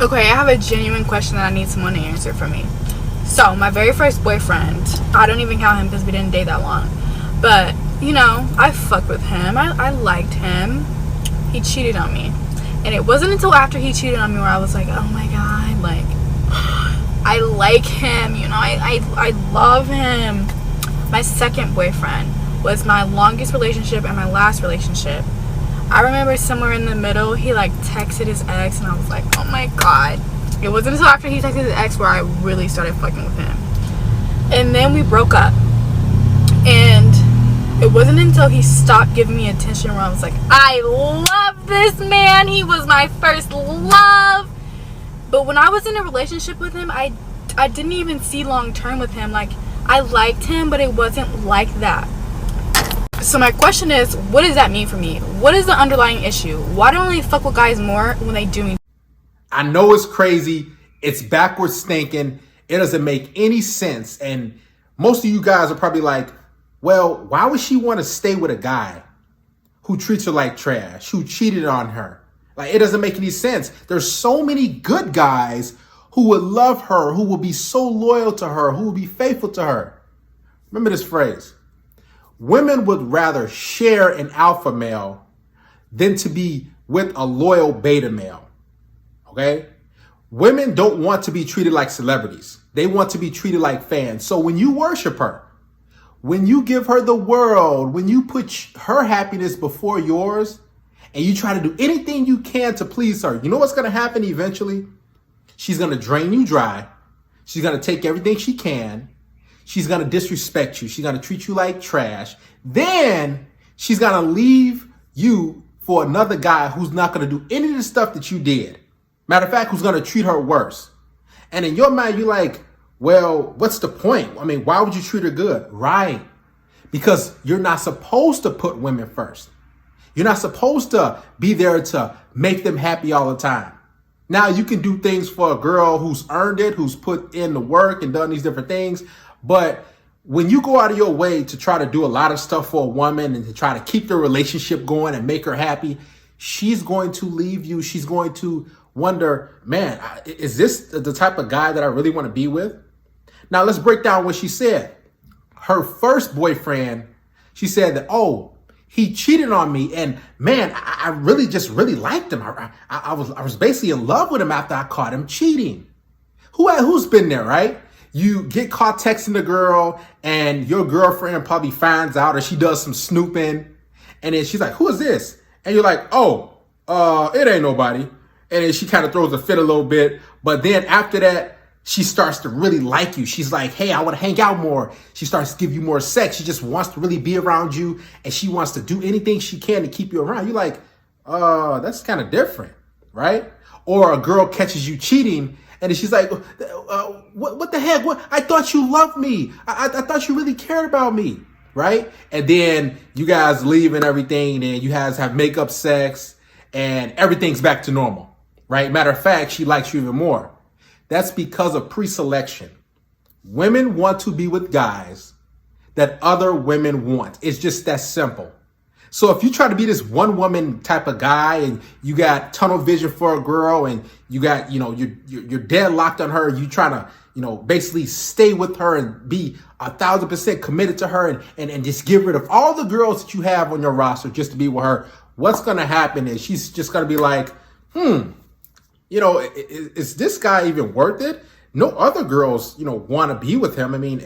Okay, I have a genuine question that I need someone to answer for me. So, my very first boyfriend, I don't even count him because we didn't date that long. But, you know, I fucked with him. I liked him. He cheated on me. And it wasn't until after he cheated on me where I was like, oh my God, like, I like him, you know, I love him. My second boyfriend was my longest relationship and my last relationship. I remember somewhere in the middle, he like texted his ex, and I was like, oh my God. It wasn't until after he texted his ex where I really started fucking with him. And then we broke up. And it wasn't until he stopped giving me attention where I was like, I love this man. He was my first love. But when I was in a relationship with him, I didn't even see long term with him. Like, I liked him, but it wasn't like that. So my question is, what does that mean for me? What is the underlying issue? Why don't they fuck with guys more when they do me? I know it's crazy. It's backwards thinking. It doesn't make any sense. And most of you guys are probably like, well, why would she want to stay with a guy who treats her like trash, who cheated on her? Like, it doesn't make any sense. There's so many good guys who would love her, who will be so loyal to her, who will be faithful to her. Remember this phrase. Women would rather share an alpha male than to be with a loyal beta male. Okay? Women don't want to be treated like celebrities. They want to be treated like fans. So when you worship her, when you give her the world, when you put her happiness before yours, and you try to do anything you can to please her, you know what's going to happen eventually? She's going to drain you dry. She's going to take everything she can. She's going to disrespect you. She's going to treat you like trash. Then she's going to leave you for another guy who's not going to do any of the stuff that you did. Matter of fact, who's going to treat her worse. And in your mind, you're like, well, what's the point? I mean, why would you treat her good? Right. Because you're not supposed to put women first. You're not supposed to be there to make them happy all the time. Now, you can do things for a girl who's earned it, who's put in the work and done these different things. But when you go out of your way to try to do a lot of stuff for a woman and to try to keep the relationship going and make her happy, she's going to leave you. She's going to wonder, man, is this the type of guy that I really want to be with? Now, let's break down what she said. Her first boyfriend, she said that, oh, he cheated on me. And man, I really liked him. I was basically in love with him after I caught him cheating. Who's been there, right? You get caught texting the girl and your girlfriend probably finds out, or she does some snooping. And then she's like, who is this? And you're like, oh, it ain't nobody. And then she kind of throws a fit a little bit. But then after that, she starts to really like you. She's like, hey, I want to hang out more. She starts to give you more sex. She just wants to really be around you. And she wants to do anything she can to keep you around. You're like, that's kind of different, right? Or a girl catches you cheating and then she's like, what the heck? What? I thought you loved me. I thought you really cared about me, right? And then you guys leave and everything, and you guys have makeup sex and everything's back to normal, right? Matter of fact, she likes you even more. That's because of pre-selection. Women want to be with guys that other women want. It's just that simple. So if you try to be this one woman type of guy and you got tunnel vision for a girl and you got, you're dead locked on her, you trying to, basically stay with her and be 1,000% committed to her and just get rid of all the girls that you have on your roster just to be with her, what's going to happen is she's just going to be like, is this guy even worth it? No other girls, want to be with him. I mean,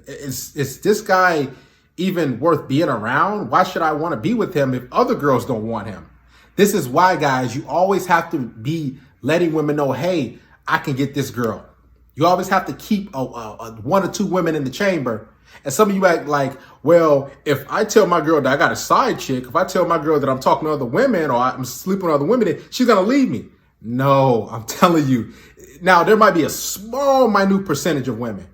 is this guy even worth being around? Why should I want to be with him if other girls don't want him? This is why, guys, you always have to be letting women know, hey, I can get this girl. You always have to keep one or two women in the chamber. And some of you act like, well, if I tell my girl that I got a side chick, if I tell my girl that I'm talking to other women or I'm sleeping with other women, then she's going to leave me. No, I'm telling you. Now, there might be a small, minute percentage of women,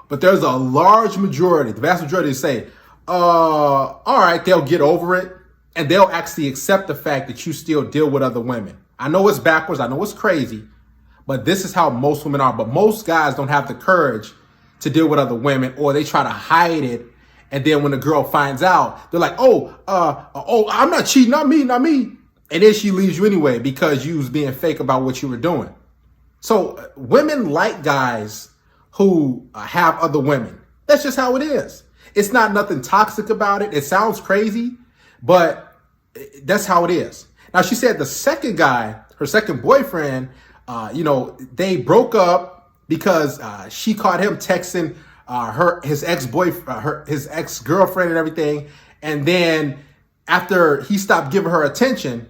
but there's a large majority, the vast majority say, all right, they'll get over it and they'll actually accept the fact that you still deal with other women. I know it's backwards. I know it's crazy, but this is how most women are. But most guys don't have the courage to deal with other women, or they try to hide it. And then when the girl finds out, they're like, I'm not cheating, not me. And then she leaves you anyway because you was being fake about what you were doing. So women like guys who have other women. That's just how it is. It's not nothing toxic about it. It sounds crazy, but that's how it is. Now, she said the second guy, her second boyfriend, they broke up because she caught him texting his ex-girlfriend and everything. And then after he stopped giving her attention,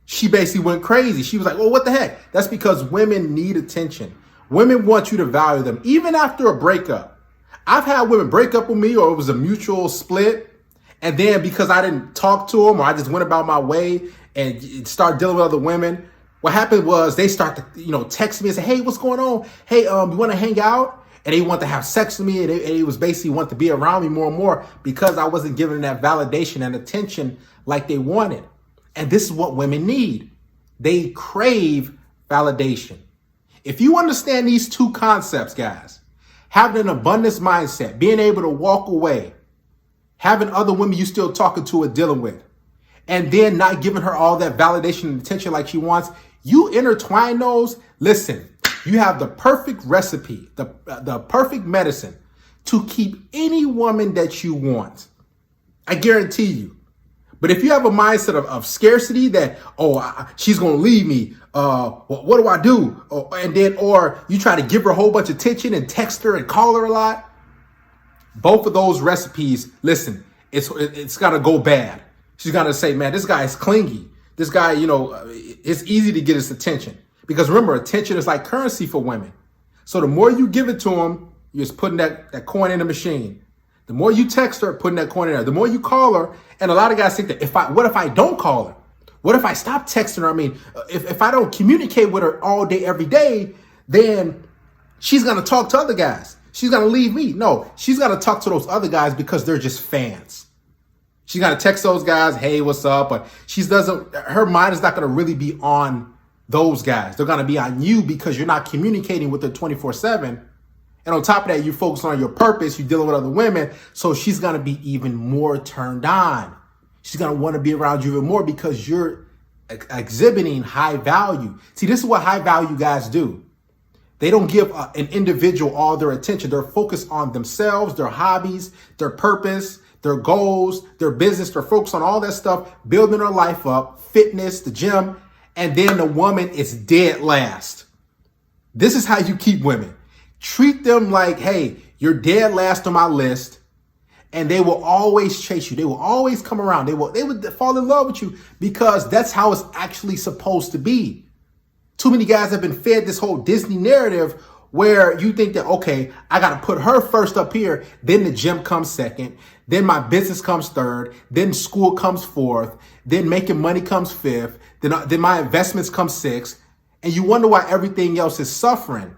she basically went crazy. She was like, well, what the heck? That's because women need attention. Women want you to value them, even after a breakup. I've had women break up with me, or it was a mutual split. And then because I didn't talk to them, or I just went about my way and start dealing with other women, what happened was they start to, text me and say, hey, what's going on? Hey, you want to hang out? And they want to have sex with me. And they was basically want to be around me more and more because I wasn't giving them that validation and attention like they wanted. And this is what women need. They crave validation. If you understand these two concepts, guys, having an abundance mindset, being able to walk away, having other women you still talking to or dealing with, and then not giving her all that validation and attention like she wants, you intertwine those, listen, you have the perfect recipe, the perfect medicine to keep any woman that you want. I guarantee you. But if you have a mindset of scarcity that, she's going to leave me, what do I do? Or you try to give her a whole bunch of attention and text her and call her a lot. Both of those recipes, listen, it's got to go bad. She's got to say, man, this guy is clingy. This guy, it's easy to get his attention. Because remember, attention is like currency for women. So the more you give it to him, you're just putting that coin in the machine. The more you text her, putting that coin in there. The more you call her, and a lot of guys think that what if I don't call her? What if I stop texting her? I mean, if I don't communicate with her all day, every day, then she's going to talk to other guys. She's going to leave me. No, she's going to talk to those other guys because they're just fans. She's going to text those guys, hey, what's up? But her mind is not going to really be on those guys. They're going to be on you because you're not communicating with her 24/7. And on top of that, you focus on your purpose. You're dealing with other women. So she's going to be even more turned on. She's going to want to be around you even more because you're exhibiting high value. See, this is what high value guys do. They don't give an individual all their attention. They're focused on themselves, their hobbies, their purpose, their goals, their business. They're focused on all that stuff, building their life up, fitness, the gym. And then the woman is dead last. This is how you keep women. Treat them like, hey, you're dead last on my list, and they will always chase you. They will always come around. They would fall in love with you because that's how it's actually supposed to be. Too many guys have been fed this whole Disney narrative where you think that, okay, I got to put her first up here, then the gym comes second, then my business comes third, then school comes fourth, then making money comes fifth, then my investments come sixth, and you wonder why everything else is suffering.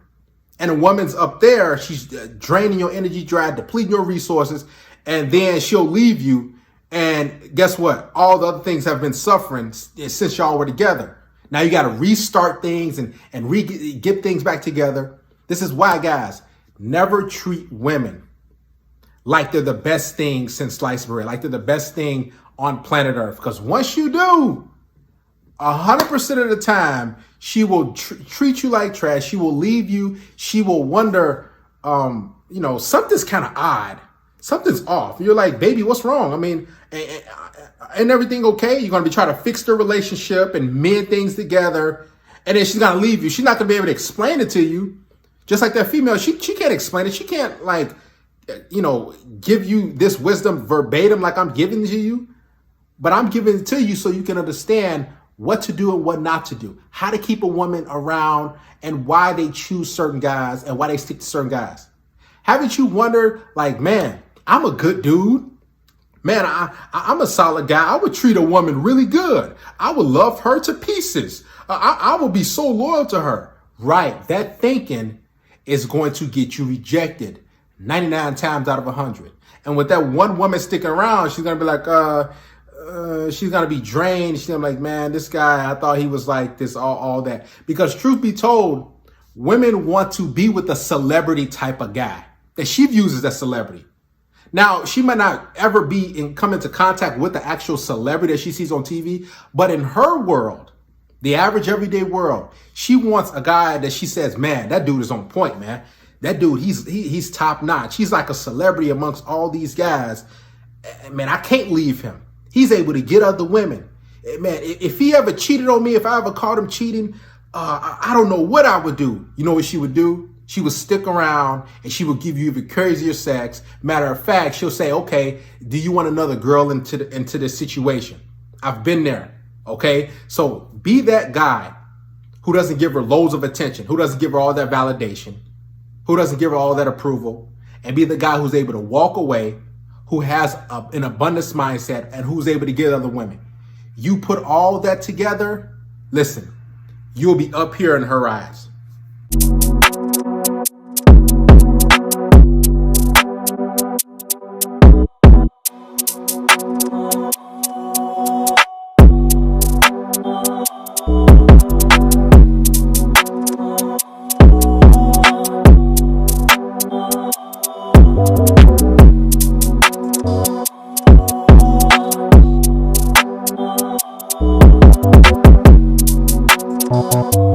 And a woman's up there, she's draining your energy, depleting your resources, and then she'll leave you. And guess what? All the other things have been suffering since y'all were together. Now you got to restart things and get things back together. This is why, guys, never treat women like they're the best thing since sliced bread, like they're the best thing on planet Earth. Because once you do, 100% of the time, she will treat you like trash. She will leave you. She will wonder, something's kind of odd. Something's off. You're like, baby, what's wrong? I mean, ain't everything okay? You're going to be trying to fix the relationship and mend things together. And then she's going to leave you. She's not going to be able to explain it to you. Just like that female, she can't explain it. She can't give you this wisdom verbatim like I'm giving to you. But I'm giving it to you so you can understand what to do and what not to do, how to keep a woman around and why they choose certain guys and why they stick to certain guys. Haven't you wondered, like, man, I'm a good dude. Man, I'm a solid guy. I would treat a woman really good. I would love her to pieces. I would be so loyal to her. Right. That thinking is going to get you rejected 99 times out of 100. And with that one woman sticking around, she's going to be like, she's going to be drained. She's going to be like, man, this guy, I thought he was like this, all that. Because truth be told, women want to be with a celebrity type of guy that she views as a celebrity. Now, she might not ever come into contact with the actual celebrity that she sees on TV, but in her world, The average everyday world. She wants a guy that she says, man, that dude is on point, man. That dude, he's top notch. He's like a celebrity amongst all these guys. Man, I can't leave him. He's able to get other women. Man, if he ever cheated on me, if I ever caught him cheating, I don't know what I would do. You know what she would do? She would stick around and she would give you even crazier sex. Matter of fact, she'll say, okay, do you want another girl into this situation? I've been there. Okay, so be that guy who doesn't give her loads of attention, who doesn't give her all that validation, who doesn't give her all that approval, and be the guy who's able to walk away, who has an abundance mindset, and who's able to get other women. You put all that together, listen, you'll be up here in her eyes. Thank you.